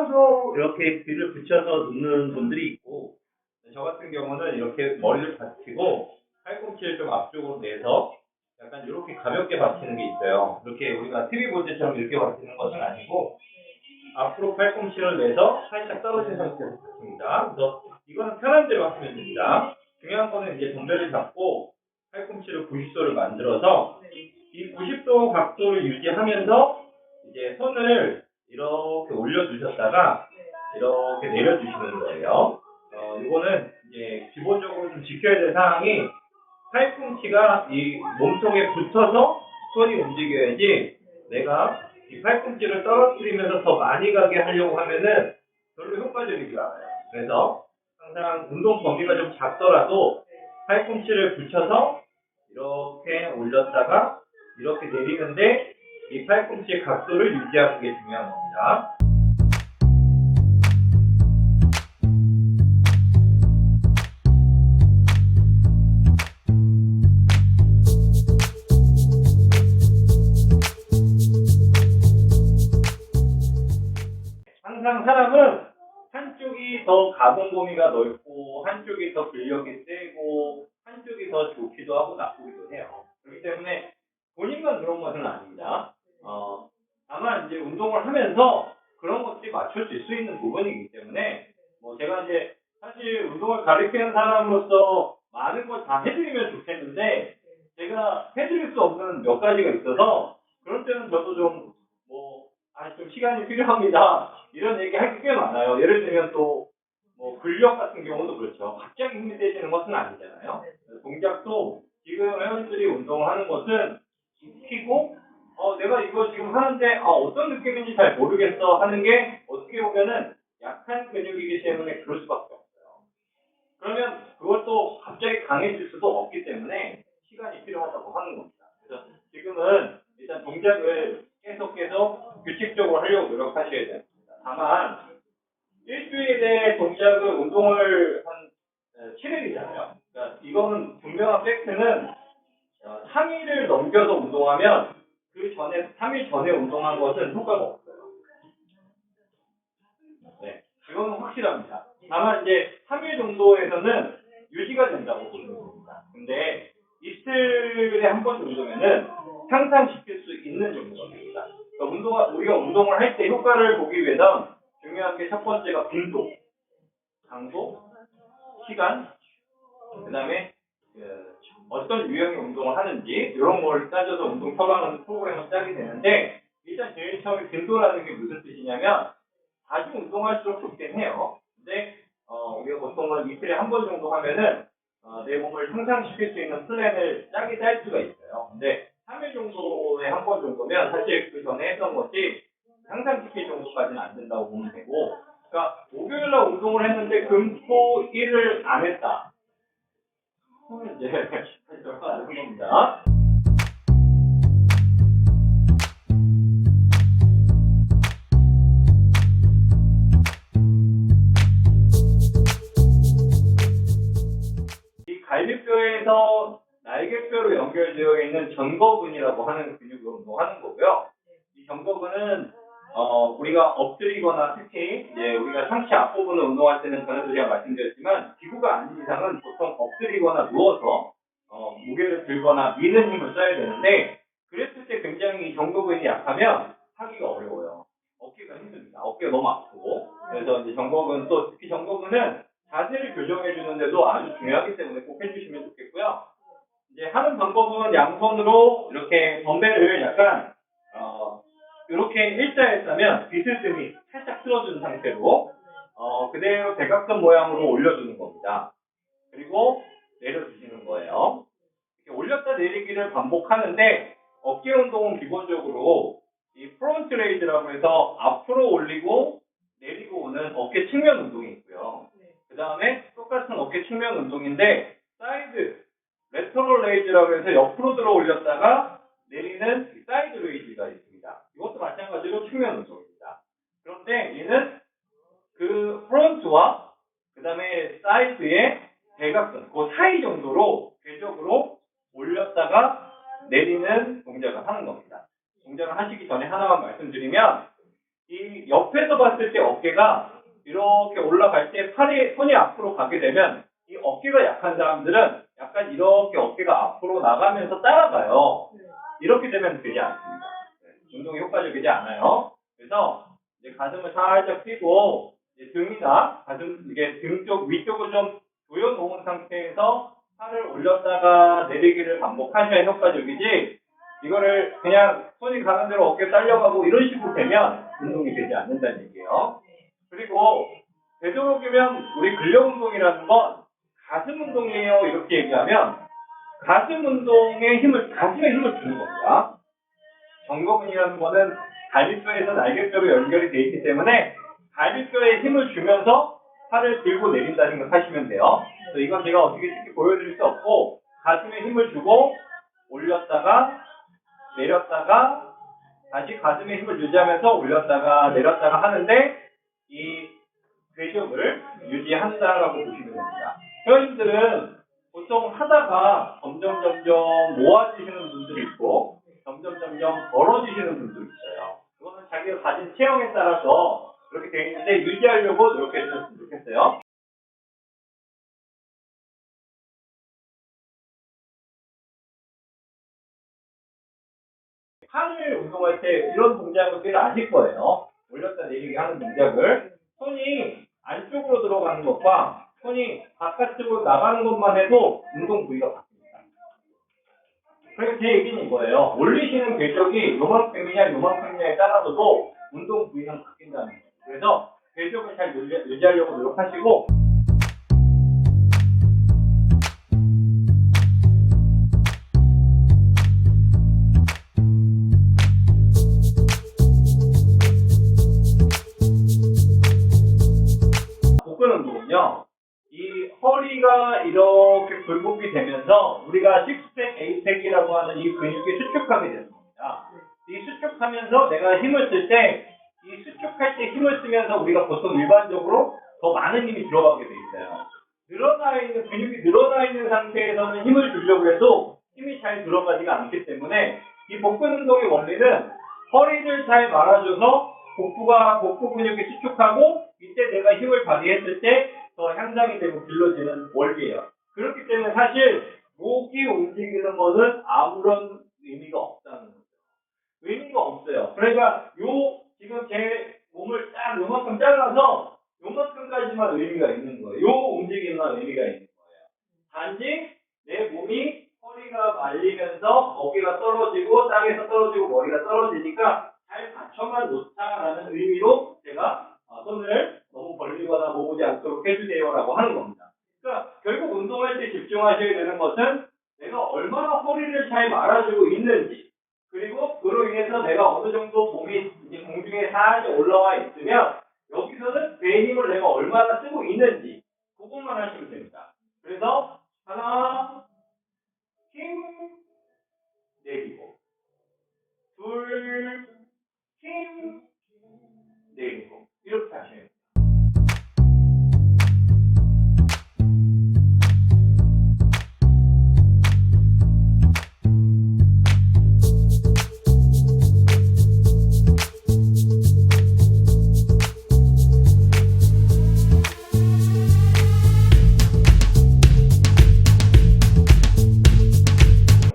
서서 이렇게 귀를 붙여서 눕는 분들이 있고, 저 같은 경우는 이렇게 머리를 받치고 팔꿈치를 좀 앞쪽으로 내서 약간 이렇게 가볍게 받치는 게 있어요. 이렇게 우리가 TV 볼 때처럼 이렇게 받치는 것은 아니고 앞으로 팔꿈치를 내서 살짝 떨어진 상태에서 받칩니다. 그래서 이거는 편한 대로 하시면 됩니다. 중요한 거는 이제 덤벨을 잡고 팔꿈치를 90도를 만들어서 이 90도 각도를 유지하면서 이제 손을 이렇게 올려주셨다가 이렇게 내려주시는 거예요. 이거는 이제 기본적으로 좀 지켜야 될 사항이 팔꿈치가 이 몸속에 붙어서 손이 움직여야지 내가 이 팔꿈치를 떨어뜨리면서 더 많이 가게 하려고 하면은 별로 효과적이지 않아요. 그래서 항상 운동 범위가 좀 작더라도 팔꿈치를 붙여서 이렇게 올렸다가 이렇게 내리는데 이 팔꿈치의 각도를 유지하는 게 중요한 겁니다. 항상 사람은 한쪽이 더 가동 범위가 넓고 한쪽이 더 근력이 세고 한쪽이 더 좋기도 하고 나쁘기도 해요. 그렇기 때문에 본인만 그런 것은 아닙니다. 다만 이제 운동을 하면서 그런 것들이 맞춰질 수 있는 부분이기 때문에 제가 이제 사실 운동을 가르치는 사람으로서 많은 걸 다 해드리면 좋겠는데 제가 해드릴 수 없는 몇 가지가 있어서 그럴 때는 저도 좀 시간이 필요합니다. 이런 얘기 할 게 꽤 많아요. 예를 들면 또 근력 같은 경우도 그렇죠. 갑자기 힘이 세지는 것은 아니잖아요. 동작도 지금 회원들이 운동을 하는 것은 익히고 내가 이거 지금 하는데 어떤 느낌인지 잘 모르겠어 하는 게 어떻게 보면은 약한 근육이기 때문에 그럴 수밖에 없어요. 그러면 그것도 갑자기 강해질 수도 없기 때문에 시간이 필요하다고 하는 겁니다. 그래서 지금은 일단 동작을 계속 규칙적으로 하려고 노력하셔야 됩니다. 다만 일주일에 동작을 운동을 한 7일이잖아요. 그러니까 이거는 분명한 팩트는 3일을 넘겨서 운동하면 그 전에 3일 전에 운동한 것은 효과가 없어요. 네, 이거는 확실합니다. 다만 이제 3일 정도에서는 유지가 된다고 보시면 됩니다. 근데 이틀에 한 번 정도면은 향상시킬 수 있는 정도입니다. 그러니까 우리가 운동을 할 때 효과를 보기 위해선 중요한 게 첫 번째가 빈도, 강도, 시간, 그 다음에 어떤 유형의 운동을 하는지 이런 걸 따져서 운동 처방하는 프로그램을 짜게 되는데 일단 제일 처음에 빈도라는 게 무슨 뜻이냐면 자주 운동할수록 좋긴 해요. 근데 우리가 보통은 이틀에 한 번 정도 하면은 내 몸을 향상시킬 수 있는 플랜을 짜게 짤 수가 있어요. 근데 3일 정도에 한 번 정도면 사실 그 전에 했던 것이 향상시킬 정도까지는 안 된다고 보면 되고, 그러니까 목요일날 운동을 했는데 금토 일을 안 했다. 그러면 이제 다시 돌아가는 겁니다. 이 갈비뼈에서 날개뼈로 연결되어 있는 전거근이라고 하는 근육을 운동하는 거고요. 이 전거근은 우리가 엎드리거나 특히 이제 우리가 상체 앞부분을 운동할 때는 전에도 제가 말씀드렸지만 기구가 아닌 이상은 보통 엎드리거나 누워서 무게를 들거나 미는 힘을 써야 되는데 그랬을 때 굉장히 이 전거근이 약하면 하기가 어려워요. 어깨가 힘듭니다. 어깨가 너무 아프고 그래서 이제 전거근 또 특히 전거근은 자세를 교정해 주는데도 아주 중요하기 때문에 꼭 해주시면 좋겠고요. 이제 하는 방법은 양손으로 이렇게 덤벨을 약간 이렇게 일자에 싸면 비스듬히 살짝 틀어준 상태로 그대로 대각선 모양으로 올려주는 겁니다. 그리고 내려주시는 거예요. 이렇게 올렸다 내리기를 반복하는데 어깨 운동은 기본적으로 이 프론트 레이즈라고 해서 앞으로 올리고 내리고 오는 어깨 측면 운동이 있고요. 그 다음에 똑같은 어깨 측면 운동인데 사이드 레터럴 레이즈라고 해서 옆으로 들어 올렸다가 내리는 사이드 레이즈가 있습니다. 이것도 마찬가지로 측면 운동입니다. 그런데 얘는 그 프론트와 그 다음에 사이드의 대각선, 그 사이 정도로 궤적으로 올렸다가 내리는 동작을 하는 겁니다. 동작을 하시기 전에 하나만 말씀드리면 이 옆에서 봤을 때 어깨가 이렇게 올라갈 때 손이 앞으로 가게 되면 이 어깨가 약한 사람들은 약간 이렇게 어깨가 앞으로 나가면서 따라가요. 이렇게 되면 되지 않습니다. 운동이 효과적이지 않아요. 그래서 이제 가슴을 살짝 펴고 등이나 가슴 이게 등 쪽 위쪽을 좀 조여놓은 상태에서 팔을 올렸다가 내리기를 반복하셔야 효과적이지 이거를 그냥 손이 가는 대로 어깨 딸려가고 이런 식으로 되면 운동이 되지 않는다는 얘기예요. 그리고 되도록이면 우리 근력 운동이라는 건 가슴 운동이에요 이렇게 얘기하면 가슴 운동에 가슴에 힘을 주는 겁니다. 정거근이라는 거는 갈비뼈에서 날개뼈로 연결이 되어 있기 때문에 갈비뼈에 힘을 주면서 팔을 들고 내린다 생각하시면 돼요. 그래서 이건 제가 어떻게 쉽게 보여드릴 수 없고 가슴에 힘을 주고 올렸다가 내렸다가 다시 가슴에 힘을 유지하면서 올렸다가 내렸다가 하는데 이 궤적을 유지한다라고 보시면 됩니다. 회원님들은 보통 하다가 점점 모아지시는 분들이 있고 점점 벌어지시는 분들이 있어요. 그거는 자기가 가진 체형에 따라서 그렇게 되어 있는데 유지하려고 노력해 주셨으면 좋겠어요. 팔을 운동할 때 이런 동작을 꽤 아실 거예요. 올렸다 내리기 하는 동작을 손이 안쪽으로 들어가는 것과 손이 바깥쪽으로 나가는 것만 해도 운동 부위가 바뀝니다. 그래서 제 얘기는 이거예요. 올리시는 궤적이 요만큼이냐에 따라서도 운동 부위는 바뀐다는 거예요. 그래서 궤적을 잘 유지하려고 노력하시고 복근 운동은요. 이 허리가 이렇게 굴곡이 되면서 우리가 식스팩, 에이팩이라고 하는 이 근육이 수축하게 되는 겁니다. 이 수축하면서 내가 힘을 쓸 때 이 수축할 때 힘을 쓰면서 우리가 보통 일반적으로 더 많은 힘이 들어가게 돼 있어요. 근육이 늘어나 있는 상태에서는 힘을 주려고 해도 힘이 잘 들어가지가 않기 때문에 이 복근 운동의 원리는 허리를 잘 말아줘서 복부 근육이 수축하고 이때 내가 힘을 발휘했을 때 더 향상이 되고 길러지는 원리예요. 그렇기 때문에 사실 목이 움직이는 것은 아무런 의미가 없다는 거죠. 의미가 없어요. 그러니까 지금 제 몸을 딱 요만큼 잘라서 요만큼까지만 의미가 있는 거예요. 요 움직임만 의미가 있는 거예요. 단지 내 몸이 허리가 말리면서 어깨가 떨어지고 땅에서 떨어지고 머리가 떨어지니까 잘 받쳐만 놓자라는 의미로 제가 손을 너무 벌리거나 모으지 않도록 해주세요라고 하는 겁니다. 그러니까 결국 운동할 때 집중하셔야 되는 것은 내가 얼마나 허리를 잘 말아주고 있는지 그리고 그로 인해서 내가 어느 정도 몸이 이제 공중에 살짝 올라와 있으면 여기서는 배 힘을 내가 얼마나 쓰고 있는지 그것만 하시면 됩니다. 그래서 하나 힘 내리고 둘 힘 내리고 이렇게 하셔야 돼요.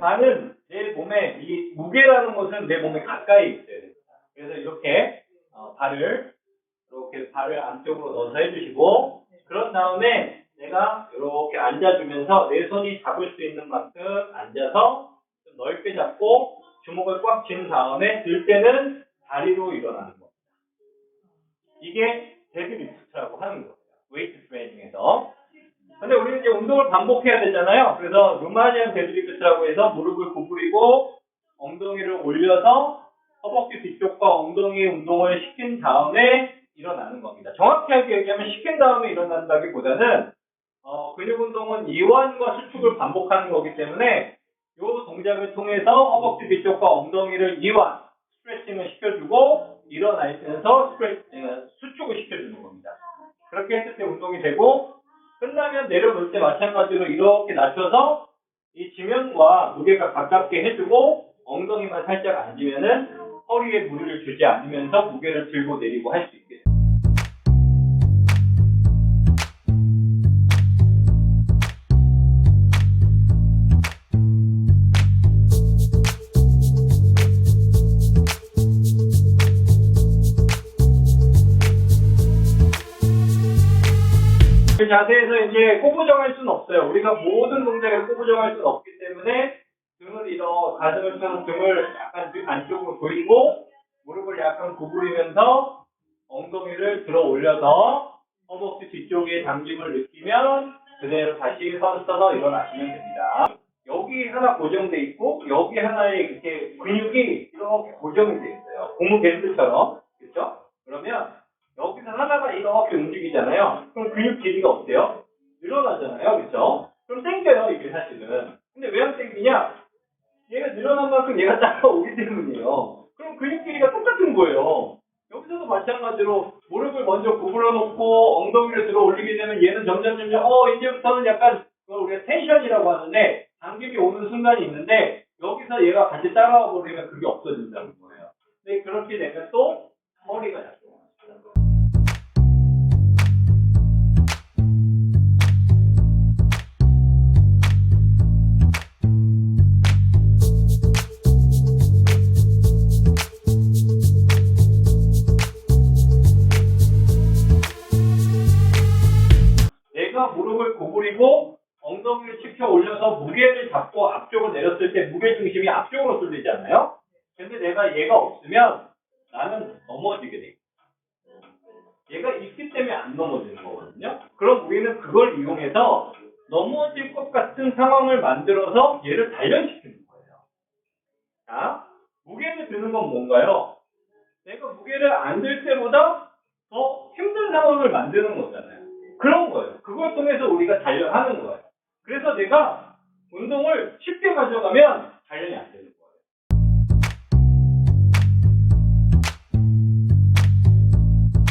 발은 내 몸에 이 무게라는 것은 내 몸에 가까이 있어야 됩니다. 그래서 이렇게 발을 안쪽으로 넣어서 해주시고 그런 다음에 내가 이렇게 앉아주면서 내 손이 잡을 수 있는 만큼 앉아서 좀 넓게 잡고 주먹을 꽉 쥔 다음에 들 때는 다리로 일어나는 겁니다. 이게 데드리프트라고 하는 거예요. 웨이트 트레이닝에서. 근데 우리는 이제 운동을 반복해야 되잖아요. 그래서 루마니안 데드리프트라고 해서 무릎을 구부리고 엉덩이를 올려서 허벅지 뒤쪽과 엉덩이 운동을 시킨 다음에 일어나는 겁니다. 정확히 얘기하면 시킨 다음에 일어난다기보다는 근육 운동은 이완과 수축을 반복하는 거기 때문에 이 동작을 통해서 허벅지 뒤쪽과 엉덩이를 이완, 스트레칭을 시켜주고 일어나면서 수축을 시켜주는 겁니다. 그렇게 했을 때 운동이 되고 끝나면 내려놓을 때 마찬가지로 이렇게 낮춰서 이 지면과 무게가 가깝게 해주고 엉덩이만 살짝 앉으면은 허리에 무리를 주지 않으면서 무게를 들고 내리고 할 수 있게 됩니다. 그 자세에서 이제 꼬부정할 수는 없어요. 우리가 모든 동작을 꼬부정할 수는 없기 때문에 등을 일어 가슴을 펴서 등을 약간 안쪽으로 돌리고 무릎을 약간 구부리면서 엉덩이를 들어 올려서 허벅지 뒤쪽에 당김을 느끼면 그대로 다시 서서 일어나시면 됩니다. 여기 하나 고정돼 있고 여기 하나에 이렇게 근육이 이렇게 고정이 돼 있어요. 고무 밴드처럼. 그렇죠? 그러면 여기서 하나가 이렇게 움직이잖아요. 그럼 근육 길이가 어때요? 늘어나잖아요. 그렇죠? 그럼 땡겨요, 이게 사실은. 근데 왜 안 땡기냐? 얘가 늘어난 만큼 얘가 따라오기 때문이에요. 그럼 근육 길이가 똑같은 거예요. 여기서도 마찬가지로 무릎을 먼저 구부려 놓고 엉덩이를 들어 올리게 되면 얘는 점점 이제부터는 약간 그걸 우리가 텐션이라고 하는데 당김이 오는 순간이 있는데 여기서 얘가 같이 따라와 버리면 그게 없어진다는 거예요. 근데 그렇게 되면 또 허리가 약해요. 내가 무릎을 구부리고 엉덩이를 치켜 올려서 무게를 잡고 앞쪽으로 내렸을 때 무게 중심이 앞쪽으로 쏠리잖아요. 근데 내가 얘가 없으면 나는 넘어지게 돼. 얘가 있기 때문에 안 넘어지는 거거든요. 그럼 우리는 그걸 이용해서 넘어질 것 같은 상황을 만들어서 얘를 단련시키는 거예요. 자, 무게를 드는 건 뭔가요? 내가 무게를 안 들 때보다 더 힘든 상황을 만드는 거잖아요. 그런 거예요. 그걸 통해서 우리가 단련하는 거예요. 그래서 내가 운동을 쉽게 가져가면 단련이 안 돼요.